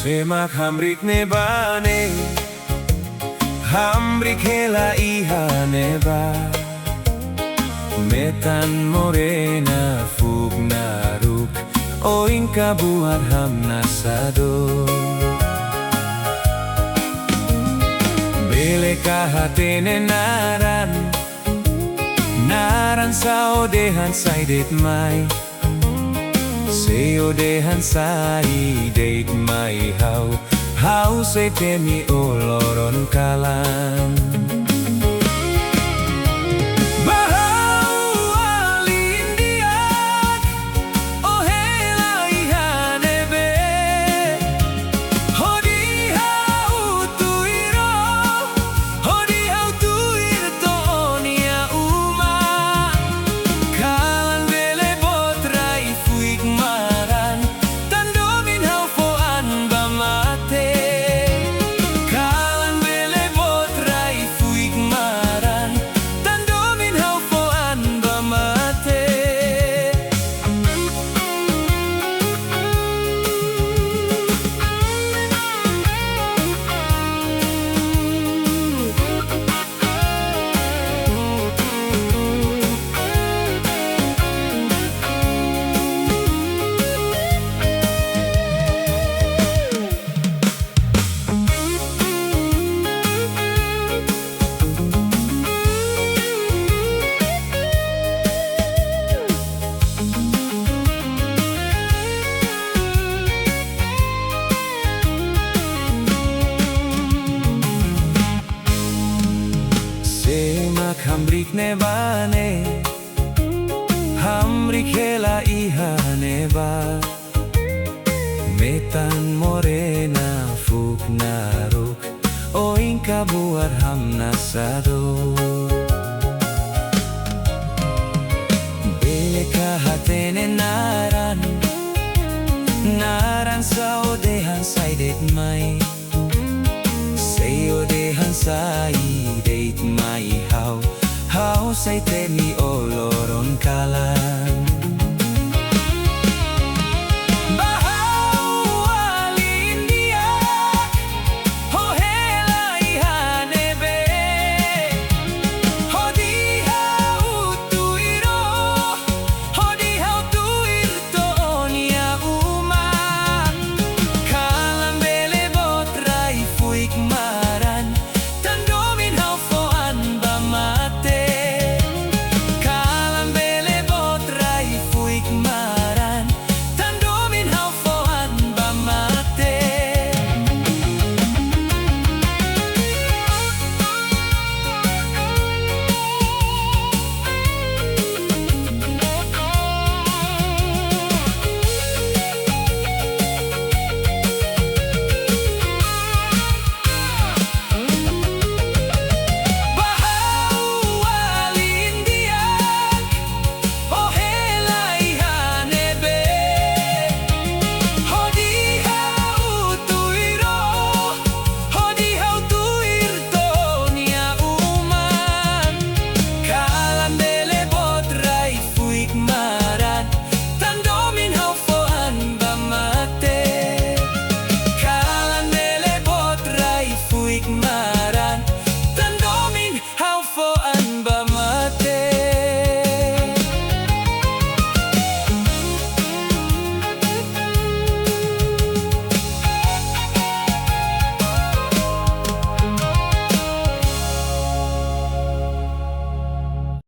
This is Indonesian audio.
Semak hamrik nebane, hamrik hela ihaneba. Metan morena fuik naruk, oing kabuat hamnasado. Bele hatene naran, naran sao dehan saidet mai. Seo dehan sai date mai hau se temi oloron Kalan. Bahau alindiak oh hela ihanebe hodi hau tuiro hodi hau tuir tonia uma Kalan bele botrai fuik maran tan domin hau foan bamate Kalan bele botrai fuik maran tan domin hau foan bamate Semak hamrik nebane, hamrik hela ihaneba. Metan morena fuik naruk, oing kabuat hamnasado. Bele hatene naran, naran sao dehan saidet mai. Seo dehan sai date mai hau sai temi olo